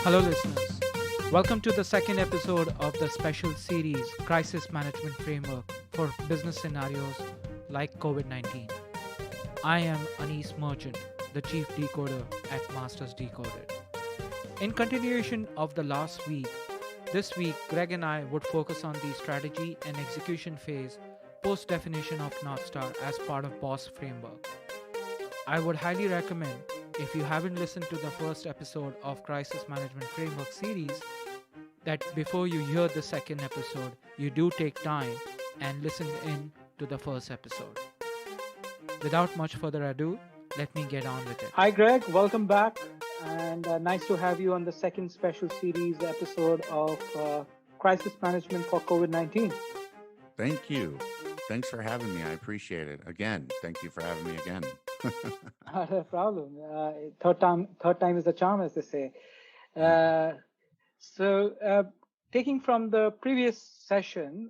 Hello, listeners. Welcome to the second episode of the special series Crisis Management Framework for Business Scenarios like COVID 19. I am Anis Merchant, the Chief Decoder at Masters Decoded. In continuation of the last week, this week Greg and I would focus on the strategy and execution phase post definition of North Star as part of BOSS framework. I would highly recommend, if you haven't listened to the first episode of Crisis Management Framework series, that before you hear the second episode, you do take time and listen in to the first episode. Without much further ado, let me get on with it. Hi, Greg. Welcome back. And nice to have you on the second special series episode of Crisis Management for COVID 19. Thank you. Thanks for having me. I appreciate it. Again, thank you for having me again. Not a problem. Third time is the charm, as they say. Taking from the previous session,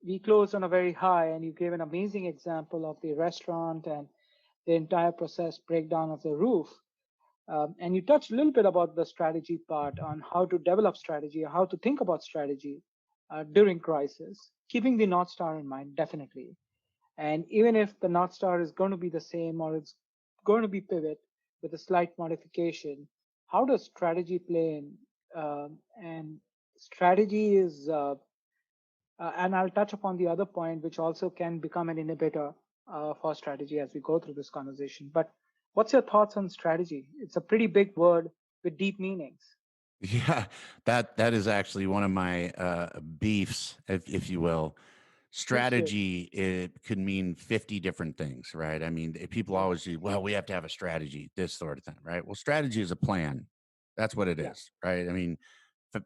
we closed on a very high, and you gave an amazing example of the restaurant and the entire process breakdown of the roof. And you touched a little bit about the strategy part on how to develop strategy, how to think about strategy during crisis, keeping the North Star in mind, definitely. And even if the North Star is going to be the same or it's going to be pivot with a slight modification, how does strategy play in? And strategy is, and I'll touch upon the other point, which also can become an inhibitor for strategy as we go through this conversation. But what's your thoughts on strategy? It's a pretty big word with deep meanings. Yeah, that is actually one of my beefs, if you will. Strategy, it could mean 50 different things, right? I mean, people always say, well, we have to have a strategy, this sort of thing, right? Well, strategy is a plan. That's what it is, right? I mean,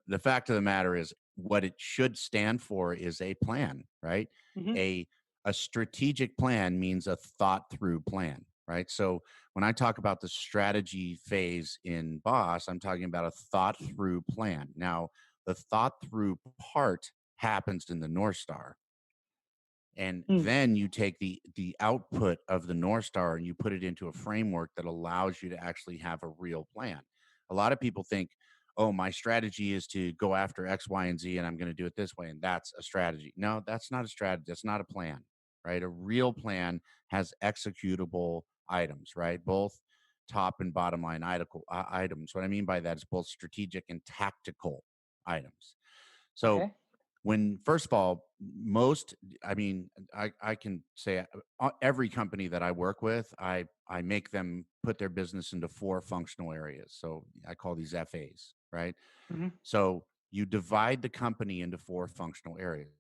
the fact of the matter is what it should stand for is a plan, right? Mm-hmm. A strategic plan means a thought through plan, right? So when I talk about the strategy phase in BOSS, I'm talking about a thought through plan. Now, the thought through part happens in the North Star. And then you take the output of the North Star and you put it into a framework that allows you to actually have a real plan. A lot of people think, oh, my strategy is to go after X, Y, and Z, and I'm going to do it this way. And that's a strategy. No, that's not a strategy. That's not a plan, right? A real plan has executable items, right? Both top and bottom line items. What I mean by that is both strategic and tactical items. So when, first of all, I can say every company that I work with, I make them put their business into 4 functional areas. So I call these FAs, right? Mm-hmm. So you divide the company into 4 functional areas,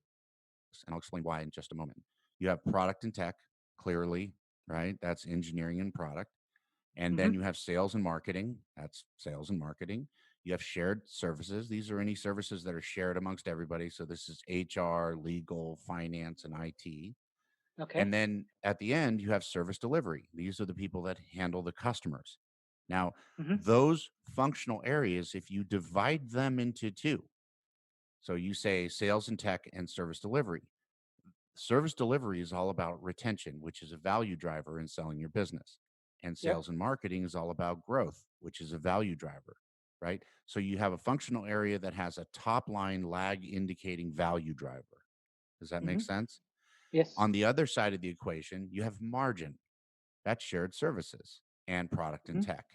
and I'll explain why in just a moment. You have product and tech, clearly, right? That's engineering and product. And then you have sales and marketing. That's sales and marketing. You have shared services. These are any services that are shared amongst everybody. So this is HR, legal, finance, and IT. Okay. And then at the end, you have service delivery. These are the people that handle the customers. Now, those functional areas, if you divide them into 2, so you say sales and tech and service delivery. Service delivery is all about retention, which is a value driver in selling your business. And sales and marketing is all about growth, which is a value driver, right? So you have a functional area that has a top line lag indicating value driver. Does that make sense? Yes. On the other side of the equation, you have margin. That's shared services and product and tech.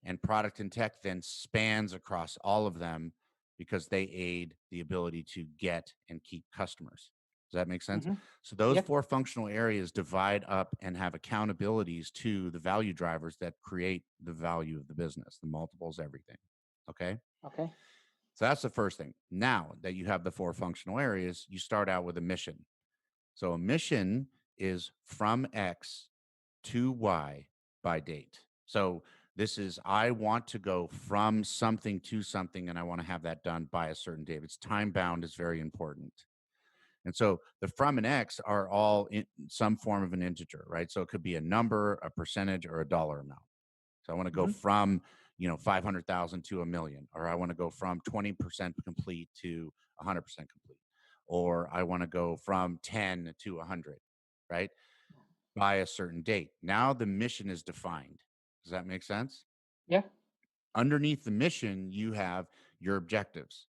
And product and tech then spans across all of them because they aid the ability to get and keep customers. Does that make sense? So those 4 functional areas divide up and have accountabilities to the value drivers that create the value of the business, the multiples, everything. Okay. Okay. So that's the first thing. Now that you have the 4 functional areas, you start out with a mission. So a mission is from X to Y by date. So this is, I want to go from something to something, and I want to have that done by a certain date. It's time bound is very important. And so the from and X are all in some form of an integer, right? So it could be a number, a percentage, or a dollar amount. So I want to go from, 500,000 to 1 million, or I want to go from 20% complete to 100% complete, or I want to go from 10 to 100, right? By a certain date. Now the mission is defined. Does that make sense? Yeah. Underneath the mission, you have your objectives.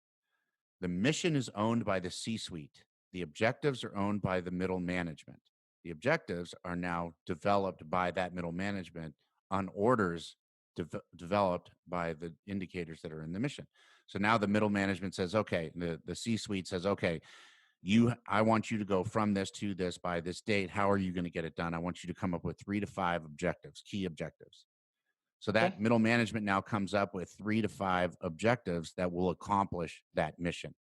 The mission is owned by the C-suite. The objectives are owned by the middle management. The objectives are now developed by that middle management on orders developed by the indicators that are in the mission. So now the middle management says, okay, the C-suite says, okay, I want you to go from this to this by this date. How are you going to get it done? I want you to come up with 3 to 5 objectives, key objectives. So that Okay. middle management now comes up with 3 to 5 objectives that will accomplish that mission.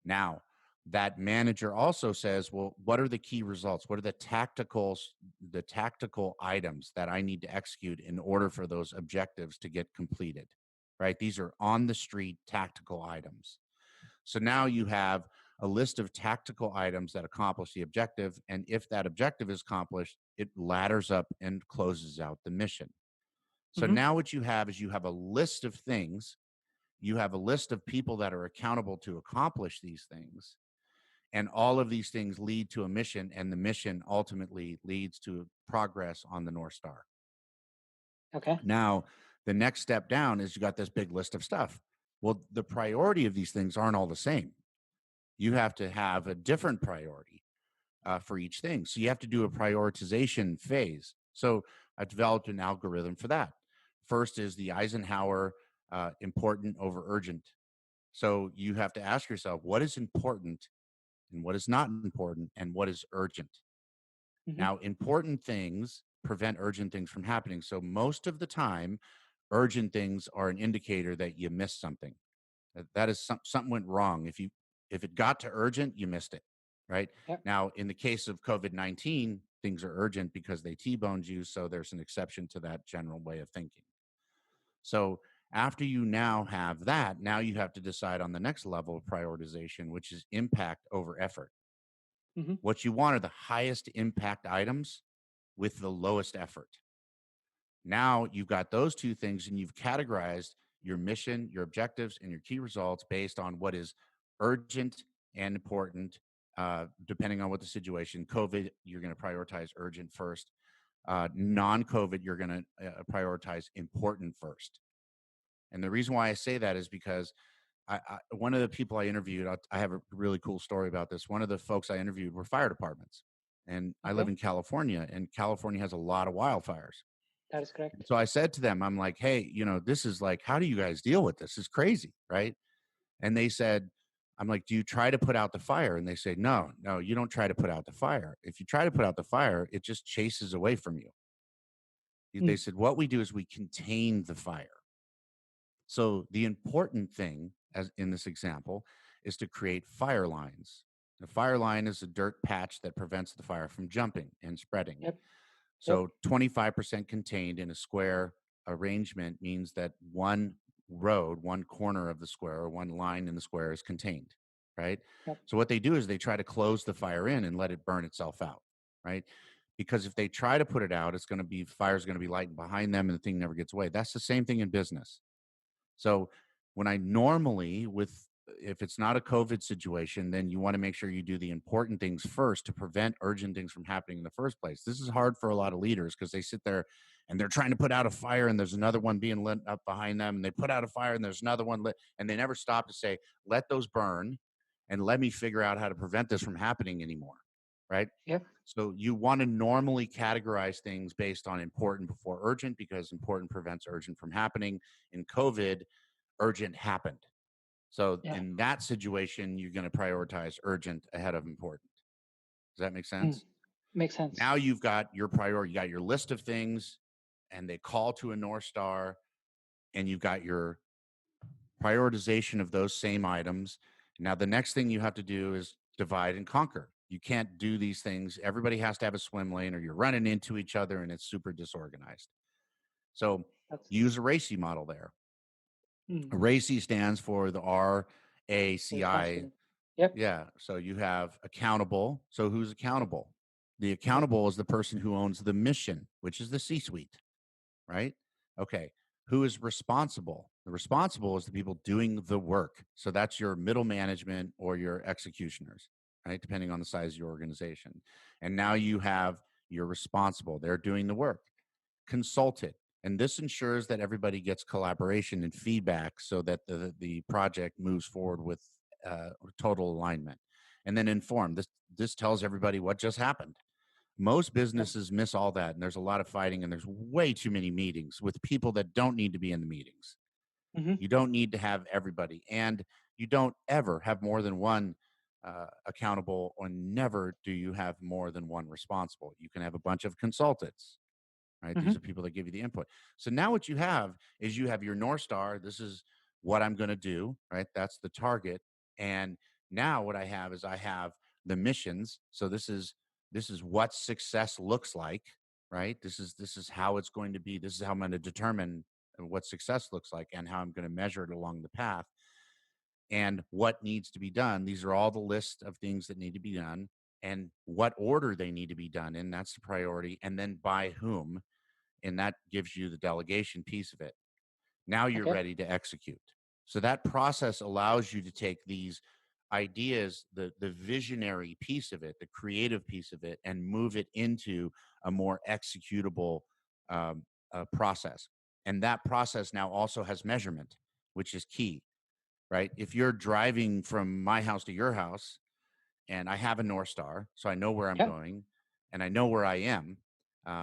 Now, that manager also says, well, what are the key results? What are the tactical items that I need to execute in order for those objectives to get completed? Right? These are on the street tactical items. So now you have a list of tactical items that accomplish the objective. And if that objective is accomplished, it ladders up and closes out the mission. So Mm-hmm. now what you have is you have a list of things. You have a list of people that are accountable to accomplish these things. And all of these things lead to a mission, and the mission ultimately leads to progress on the North Star. Okay. Now, the next step down is you got this big list of stuff. Well, the priority of these things aren't all the same. You have to have a different priority for each thing. So you have to do a prioritization phase. So I developed an algorithm for that. First is the Eisenhower important over urgent. So you have to ask yourself, what is important and what is not important and what is urgent? Mm-hmm. Now, important things prevent urgent things from happening. So most of the time, urgent things are an indicator that you missed something. That is something went wrong. If it got to urgent, you missed it, right? Yep. Now, in the case of COVID-19, things are urgent because they T-boned you. So there's an exception to that general way of thinking. So after you now have that, now you have to decide on the next level of prioritization, which is impact over effort. Mm-hmm. What you want are the highest impact items with the lowest effort. Now you've got those two things and you've categorized your mission, your objectives, and your key results based on what is urgent and important, depending on what the situation. COVID, you're going to prioritize urgent first. Non-COVID, you're going to prioritize important first. And the reason why I say that is because one of the people I interviewed, I have a really cool story about this. One of the folks I interviewed were fire departments. And I live Okay. in California, and California has a lot of wildfires. That is correct. So I said to them, I'm like, hey, this is like, how do you guys deal with this? It's crazy, right? And they said, I'm like, do you try to put out the fire? And they say, no, you don't try to put out the fire. If you try to put out the fire, it just chases away from you. They said, what we do is we contain the fire. So the important thing, as in this example, is to create fire lines. A fire line is a dirt patch that prevents the fire from jumping and spreading. Yep. So 25% contained in a square arrangement means that one road, one corner of the square, or one line in the square is contained, right? Yep. So what they do is they try to close the fire in and let it burn itself out, right? Because if they try to put it out, fire's going to be lighting behind them and the thing never gets away. That's the same thing in business. So when if it's not a COVID situation, then you want to make sure you do the important things first to prevent urgent things from happening in the first place. This is hard for a lot of leaders because they sit there and they're trying to put out a fire and there's another one being lit up behind them. And they put out a fire and there's another one lit, and they never stop to say, let those burn and let me figure out how to prevent this from happening anymore. Right? Yep. So you want to normally categorize things based on important before urgent, because important prevents urgent from happening. In COVID, urgent happened. So in that situation, you're going to prioritize urgent ahead of important. Does that make sense? Makes sense. Now you've got your priority, you got your list of things, and they call to a North Star, and you've got your prioritization of those same items. Now the next thing you have to do is divide and conquer. You can't do these things. Everybody has to have a swim lane, or you're running into each other and it's super disorganized. So use a RACI model there. RACI stands for the RACI. Yep. Yeah. So you have accountable. So who's accountable? The accountable is the person who owns the mission, which is the C-suite, right? Okay. Who is responsible? The responsible is the people doing the work. So that's your middle management or your executioners, right? Depending on the size of your organization. And now you have your responsible. They're doing the work. Consulted. And this ensures that everybody gets collaboration and feedback so that the project moves forward with total alignment. And then inform. This tells everybody what just happened. Most Yep. businesses miss all that, and there's a lot of fighting, and there's way too many meetings with people that don't need to be in the meetings. Hmm. You don't need to have everybody, and you don't ever have more than one accountable, or never do you have more than one responsible. You can have a bunch of consultants, right? Hmm. These are people that give you the input. So now what you have is you have your North Star. This is what I'm going to do, right? That's the target. And now what I have is I have the missions. So this is what success looks like, right? This is how it's going to be. This is how I'm going to determine what success looks like and how I'm going to measure it along the path and what needs to be done. These are all the list of things that need to be done and what order they need to be done in. That's the priority. And then by whom, and that gives you the delegation piece of it. Now you're Okay. ready to execute. So that process allows you to take these ideas, the visionary piece of it, the creative piece of it, and move it into a more executable process. And that process now also has measurement, which is key, right? If you're driving from my house to your house, and I have a North Star, so I know where I'm Yeah. going and I know where I am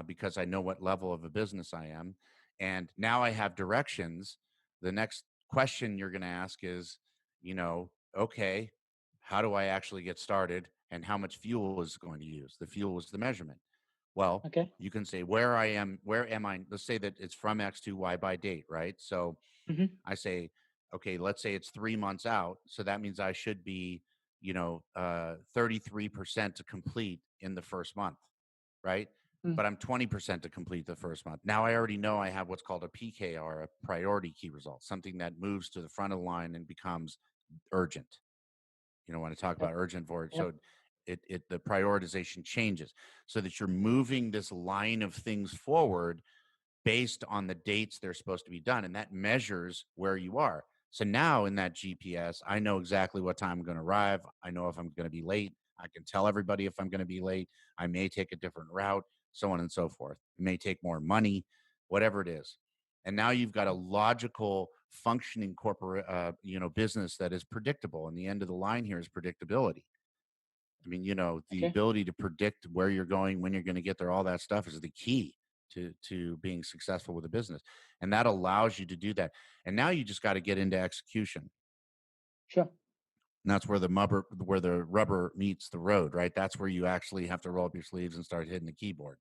because I know what level of a business I am. And now I have directions. The next question you're going to ask is, okay, how do I actually get started and how much fuel is going to use? The fuel is the measurement. Well, Okay. you can say where am I? Let's say that it's from X to Y by date, right? So Hmm. I say, okay, let's say it's 3 months out. So that means I should be, 33% to complete in the first month, right? Mm. But I'm 20% to complete the first month. Now I already know I have what's called a PKR, a priority key result, something that moves to the front of the line and becomes urgent. When I talk Yep. about urgent for it, Yep. so the prioritization changes so that you're moving this line of things forward based on the dates they're supposed to be done. And that measures where you are. So now in that GPS, I know exactly what time I'm going to arrive. I know if I'm going to be late. I can tell everybody if I'm going to be late. I may take a different route, so on and so forth. It may take more money, whatever it is. And now you've got a logical, functioning corporate, business that is predictable. And the end of the line here is predictability. I mean, the Okay. ability to predict where you're going, when you're going to get there, all that stuff is the key to being successful with a business. And that allows you to do that. And now you just got to get into execution. Sure. And that's where the rubber meets the road, right? That's where you actually have to roll up your sleeves and start hitting the keyboard.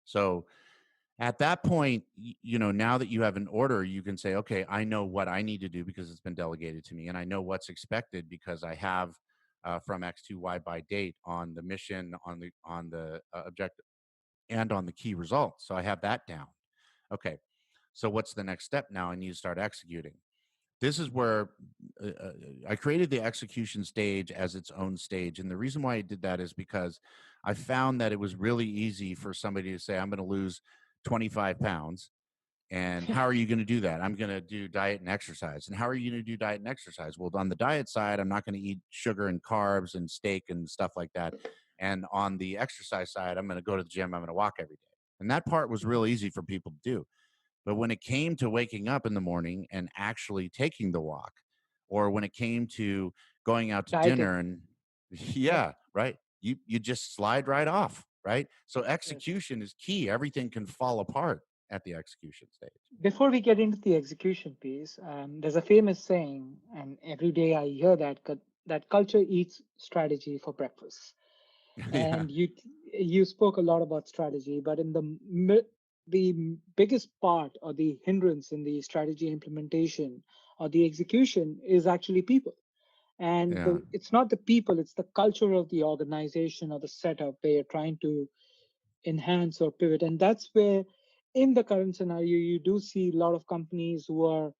So at that point, now that you have an order, you can say, okay, I know what I need to do because it's been delegated to me, and I know what's expected because I have from X to Y by date on the mission, on the objective, and on the key results. So I have that down. Okay, so what's the next step now? I need to start executing. This is where I created the execution stage as its own stage, and the reason why I did that is because I found that it was really easy for somebody to say, I'm going to lose 25 pounds. And how are you going to do that? I'm going to do diet and exercise. And how are you going to do diet and exercise? Well, on the diet side, I'm not going to eat sugar and carbs and steak and stuff like that. And on the exercise side, I'm going to go to the gym. I'm going to walk every day. And that part was real easy for people to do. But when it came to waking up in the morning and actually taking the walk, or when it came to going out to Dieting. dinner and Yep. yeah, right. You just slide right off, right? So Yes. execution is key. Everything can fall apart at the execution stage. Before we get into the execution piece, there's a famous saying, and every day I hear that culture eats strategy for breakfast. Yeah. And you spoke a lot about strategy, but in the biggest part or the hindrance in the strategy implementation or the execution is actually people. And Yeah. it's not the people, it's the culture of the organization or the setup where you're trying to enhance or pivot. And that's where, in the current scenario, you do see a lot of companies who are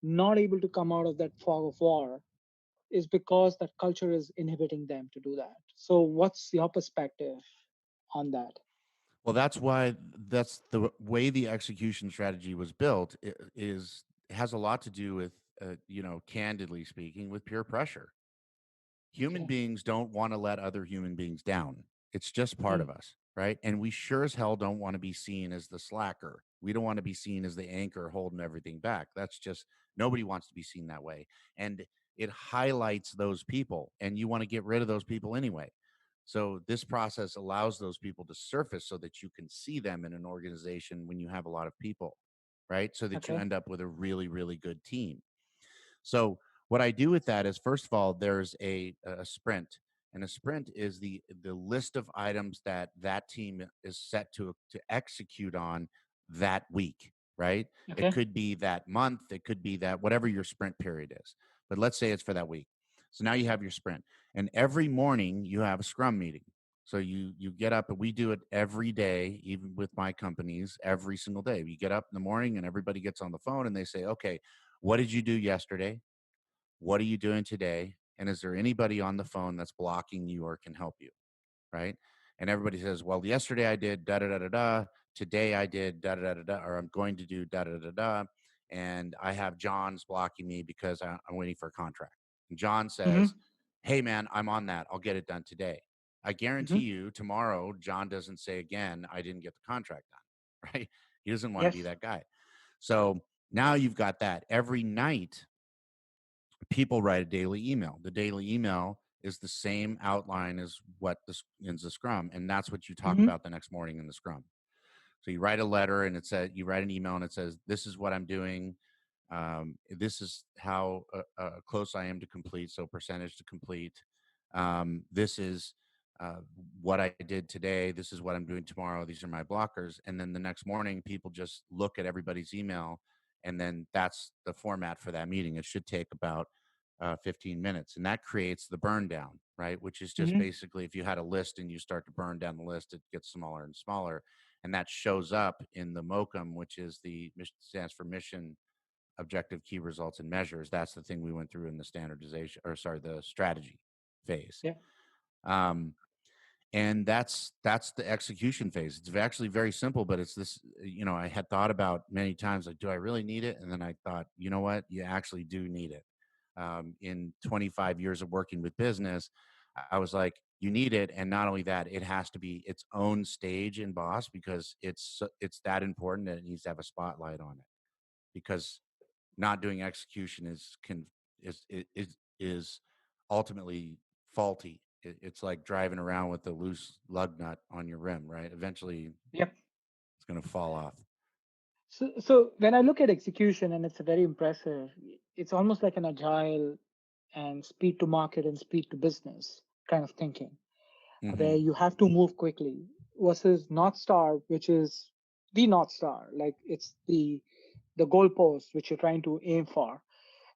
not able to come out of that fog of war is because that culture is inhibiting them to do that. So, what's your perspective on that? Well, that's the way the execution strategy was built is has a lot to do with, candidly speaking, with peer pressure. Human Okay. beings don't want to let other human beings down. It's just part Mm. of us, right? And we sure as hell don't want to be seen as the slacker. We don't want to be seen as the anchor holding everything back. That's just nobody wants to be seen that way. And it highlights those people, and you want to get rid of those people anyway. So this process allows those people to surface so that you can see them in an organization when you have a lot of people, right? So that you Okay. end up with a really, really good team. So what I do with that is, first of all, there's a sprint, and a sprint is the list of items that that team is set to execute on that week, right? It Okay. could be that month, it could be that whatever your sprint period is, but let's say it's for that week. So now you have your sprint, and every morning you have a scrum meeting. So you get up, and we do it every day, even with my companies, every single day. You get up in the morning, and everybody gets on the phone, and they say, okay, what did you do yesterday? What are you doing today? And is there anybody on the phone that's blocking you or can help you? Right. And everybody says, well, yesterday I did da da da da da. Today I did da da da da da, or I'm going to do da da da da. And I have John's blocking me because I'm waiting for a contract. And John Mm-hmm. says, hey, man, I'm on that. I'll get it done today. I guarantee Mm-hmm. you tomorrow, John doesn't say again, I didn't get the contract done. Right. He doesn't want to be Yes. that guy. So now you've got that. Every night people write a daily email. The daily email is the same outline as what is the scrum, and that's what you talk Mm-hmm. about the next morning in the scrum. So you write a letter, and it says, you write an email, and it says, this is what I'm doing. This is how close I am to complete, so percentage to complete. This is uh, what I did today. This is what I'm doing tomorrow. These are my blockers. And then the next morning, people just look at everybody's email, and then that's the format for that meeting. It should take about 15 minutes, and that creates the burn down, right? Which is just Mm-hmm. basically if you had a list and you start to burn down the list, it gets smaller and smaller, and that shows up in the MOCM, which is the mission, stands for mission, objective, key results, and measures. That's the thing we went through in the standardization, or sorry, the strategy phase. Yeah. Um, and that's the execution phase. It's actually very simple, but it's this, I had thought about many times, like, do I really need it? And then I thought, you know what, you actually do need it. In 25 years of working with business, I was like, you need it. And not only that, it has to be its own stage in Boss, because it's that important that it needs to have a spotlight on it, because not doing execution is ultimately faulty. It's like driving around with a loose lug nut on your rim, right? Eventually, Yep. it's going to fall off. So when I look at execution, and it's very impressive, it's almost like an agile and speed to market and speed to business kind of thinking, Hmm. where you have to move quickly versus North Star, which is the North Star, like it's the goalpost which you're trying to aim for,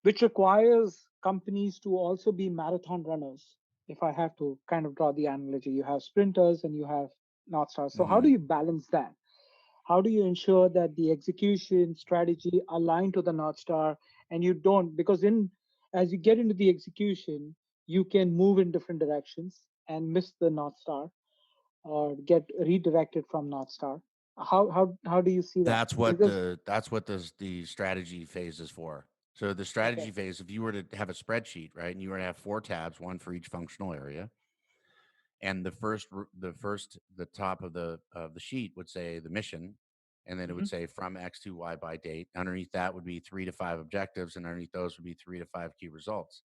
which requires companies to also be marathon runners. If I have to kind of draw the analogy, you have sprinters and you have North Stars. So how do Hmm. you balance that? How do you ensure that the execution strategy align to the North Star, and you don't, because in as you get into the execution, you can move in different directions and miss the North Star or get redirected from North Star. How do you see that? Because That's what the strategy phase is for. So the strategy okay. phase, if you were to have a spreadsheet, right, and you were to have four tabs, one for each functional area, and the top of the sheet would say the mission, and then it would Hmm. say from X to Y by date. Underneath that would be 3 to 5 objectives, and underneath those would be 3 to 5 key results.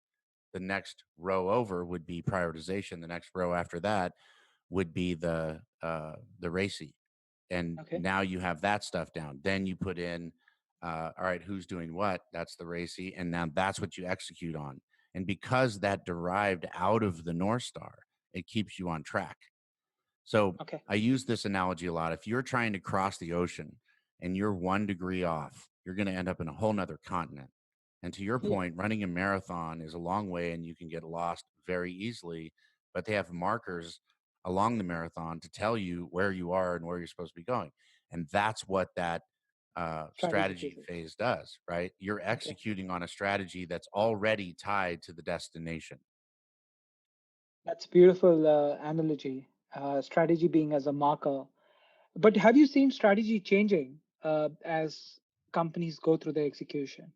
The next row over would be prioritization. The next row after that would be the RACI. And Okay. now you have that stuff down. Then you put in, all right, who's doing what? That's the RACI, and now that's what you execute on. And because that derived out of the North Star, it keeps you on track. So Okay. I use this analogy a lot. If you're trying to cross the ocean and you're 1 degree off, you're going to end up in a whole nother continent. And to your Yeah. point, running a marathon is a long way and you can get lost very easily, but they have markers along the marathon to tell you where you are and where you're supposed to be going. And that's what that Strategy strategy phases. phase does, right? You're Okay. executing on a strategy that's already tied to the destination. That's beautiful analogy. Strategy being as a marker. But have you seen strategy changing as companies go through the execution?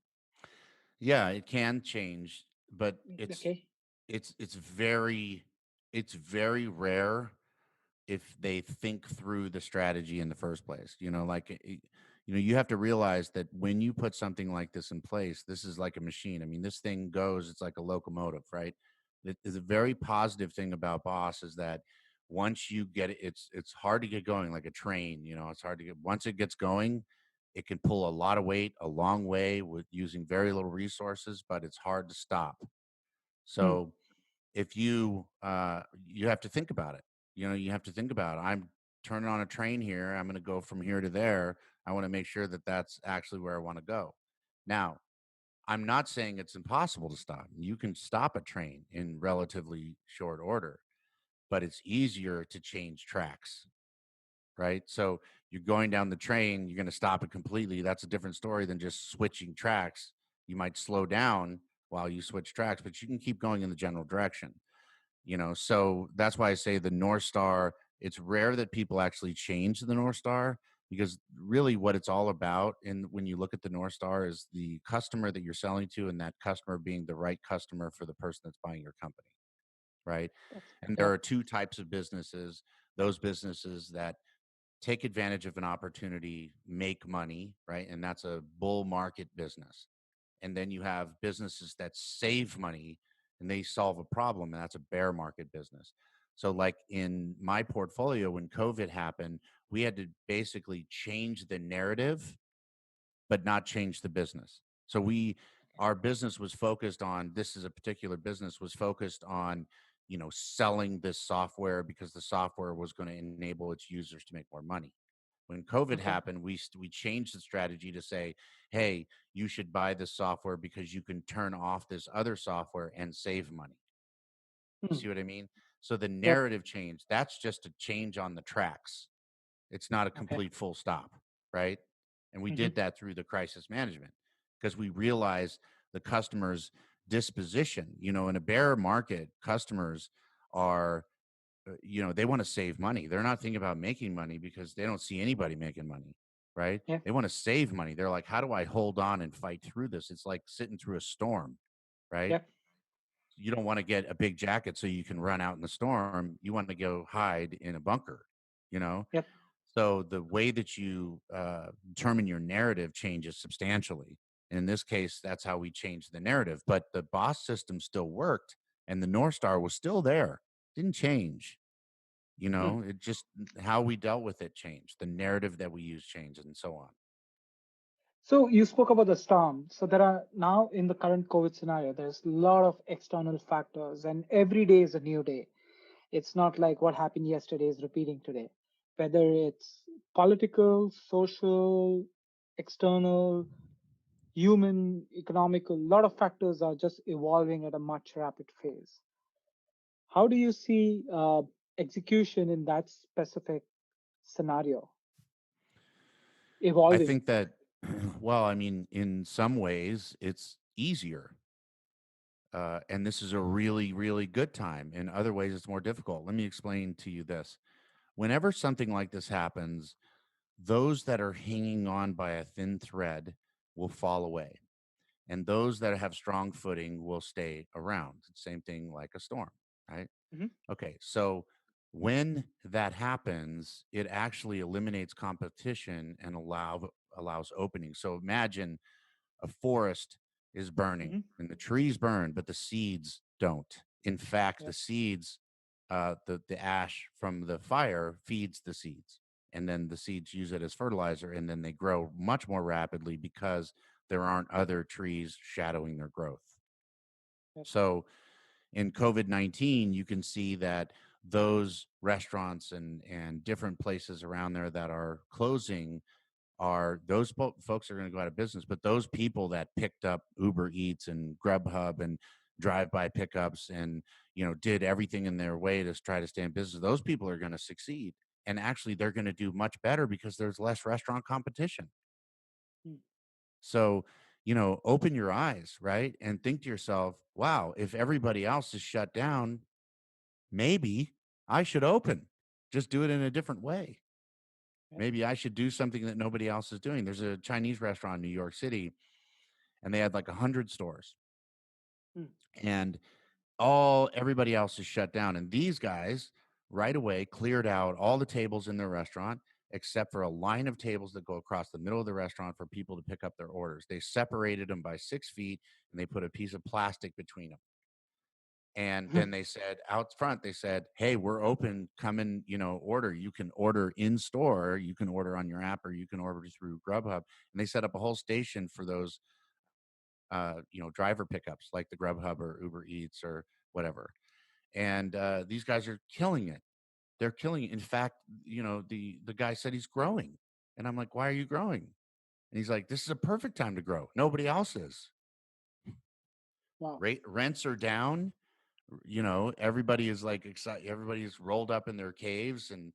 Yeah, it can change, but Okay. it's very rare if they think through the strategy in the first place. You have to realize that when you put something like this in place, this is like a machine. I mean, this thing goes, it's like a locomotive, right? It is a very positive thing about Boss is that once you get it, it's hard to get going like a train. It's hard to get once it gets going, it can pull a lot of weight a long way with using very little resources, but it's hard to stop. Hmm. So if you have to think about it. You have to think about I'm turning on a train here. I'm going to go from here to there. I want to make sure that that's actually where I want to go. Now, I'm not saying it's impossible to stop. You can stop a train in relatively short order, but it's easier to change tracks, right? So you're going down the train, you're going to stop it completely. That's a different story than just switching tracks. You might slow down while you switch tracks, but you can keep going in the general direction. So that's why I say the North Star, it's rare that people actually change the North Star, because really what it's all about, and when you look at the North Star, is the customer that you're selling to, and that customer being the right customer for the person that's buying your company, right? That's And there yeah. are two types of businesses: those businesses that take advantage of an opportunity, make money, right? And that's a bull market business. And then you have businesses that save money and they solve a problem, and that's a bear market business. So, like in my portfolio, when COVID happened, we had to basically change the narrative but not change the business. So our business was focused on, this is a particular business was focused on, selling this software because the software was going to enable its users to make more money. When COVID Okay. happened, we changed the strategy to say, hey, you should buy this software because you can turn off this other software and save money. You Hmm. see what I mean? So the Yep. narrative change, that's just a change on the tracks. It's not a Okay. complete full stop, right? And we Hmm. did that through the crisis management because we realized the customer's disposition. In a bear market, customers are, they want to save money. They're not thinking about making money because they don't see anybody making money, right? Yeah. They want to save money. They're like, how do I hold on and fight through this? It's like sitting through a storm, right? Yep. You don't want to get a big jacket so you can run out in the storm. You want to go hide in a bunker, you know? Yep. So the way that you determine your narrative changes substantially. And in this case, that's how we changed the narrative. But the boss system still worked, and the North Star was still there. Didn't change. Hmm. It just how we dealt with it changed. The narrative that we use changed, and so on. So you spoke about the storm. So there are now in the current COVID scenario, there's a lot of external factors, and every day is a new day. It's not like what happened yesterday is repeating today. Whether it's political, social, external, human, economical, a lot of factors are just evolving at a much rapid phase. How do you see execution in that specific scenario I evolving? think that, well, I mean, in some ways, it's easier. And this is a really, really good time. In other ways, it's more difficult. Let me explain to you this. Whenever something like this happens, those that are hanging on by a thin thread will fall away, and those that have strong footing will stay around. Same thing like a storm, right? Hmm. Okay, so when that happens, it actually eliminates competition and allows opening. So imagine a forest is burning Hmm. and the trees burn, but the seeds don't. In fact, the Yep. seeds, the ash from the fire feeds the seeds, and then the seeds use it as fertilizer, and then they grow much more rapidly because there aren't other trees shadowing their growth. Yep. So in COVID-19, you can see that those restaurants and different places around there that are closing are those folks are going to go out of business. But those people that picked up Uber Eats and Grubhub and drive-by pickups and did everything in their way to try to stay in business, those people are going to succeed. And actually, they're going to do much better because there's less restaurant competition. Mm. So, open your eyes, right? And think to yourself, wow, if everybody else is shut down, maybe I should open. Just do it in a different way. Yep. Maybe I should do something that nobody else is doing. There's a Chinese restaurant in New York City, and they had like 100 stores, Mm. and everybody else is shut down. And these guys right away cleared out all the tables in their restaurant. except for a line of tables that go across the middle of the restaurant for people to pick up their orders. They separated them by 6 feet and they put a piece of plastic between them. And then they said out front, they said, hey, we're open, come and, order. You can order in store, you can order on your app, or you can order through Grubhub. And they set up a whole station for those, driver pickups like the Grubhub or Uber Eats or whatever. And these guys are killing it. They're killing it. In fact, the guy said he's growing. And I'm like, why are you growing? And he's like, this is a perfect time to grow. Nobody else is. Wow. Rents are down. Everybody is like excited. Everybody's rolled up in their caves, and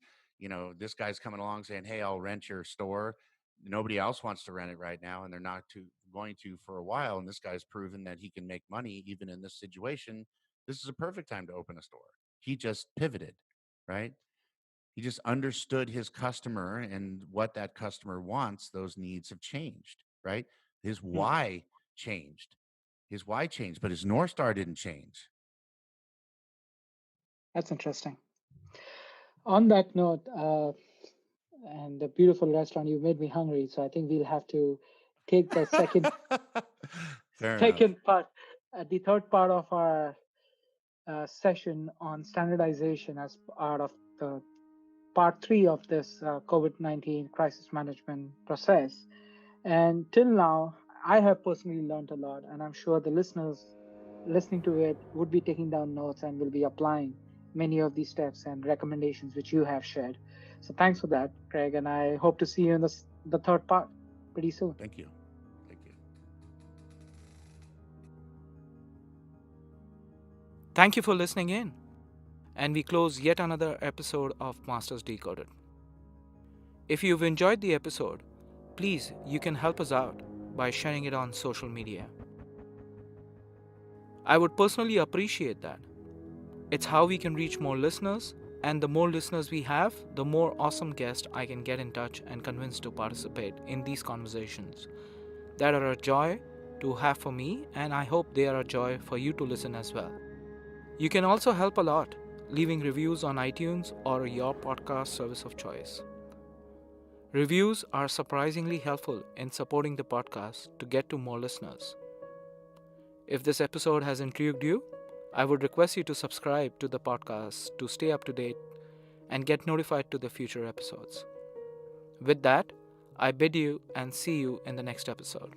this guy's coming along saying, hey, I'll rent your store. Nobody else wants to rent it right now, and they're not going to for a while. And this guy's proven that he can make money even in this situation. This is a perfect time to open a store. He just pivoted, right? He just understood his customer and what that customer wants. Those needs have changed, right? His why changed. But his North Star didn't change. That's interesting. On that note, and the beautiful restaurant, you made me hungry. So I think we'll have to take the second part, the third part of our session on standardization as part of the part 3 of this COVID-19 crisis management process. And till now, I have personally learned a lot, and I'm sure the listeners listening to it would be taking down notes and will be applying many of these steps and recommendations which you have shared. So thanks for that, Craig, and I hope to see you in the third part pretty soon. Thank you. Thank you for listening in. And we close yet another episode of Masters Decoded. If you've enjoyed the episode, please, you can help us out by sharing it on social media. I would personally appreciate that. It's how we can reach more listeners, and the more listeners we have, the more awesome guests I can get in touch and convince to participate in these conversations that are a joy to have for me, and I hope they are a joy for you to listen as well. You can also help a lot leaving reviews on iTunes or your podcast service of choice. Reviews are surprisingly helpful in supporting the podcast to get to more listeners. If this episode has intrigued you, I would request you to subscribe to the podcast to stay up to date and get notified to the future episodes. With that, I bid you and see you in the next episode.